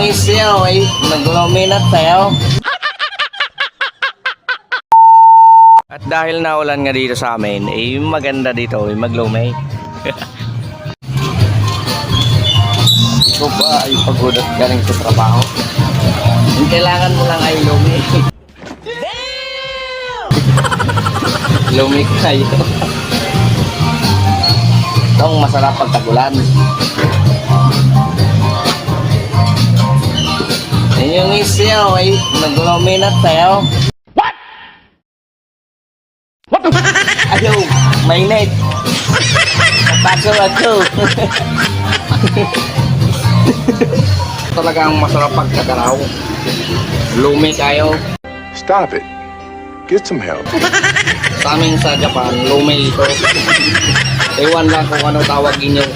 isiyaw ay nag-luminat tayo. At dahil naulan nga dito sa amin, eh maganda dito, eh maglumay. Ikaw ba ay pagod at galing sa trabaho? Ang kailangan mo lang ay lumi. Lumi kayo. Itong masarap pag tagulan. Yung isiyaw ay nag-luminat tayo. Ayaw, mainit. Paso ako. Talagang masarap pagkagalaw. Lumi kayo. Stop it. Get some help. Sa amin sa Japan, lumi ito. Ewan lang kung ano tawag inyo.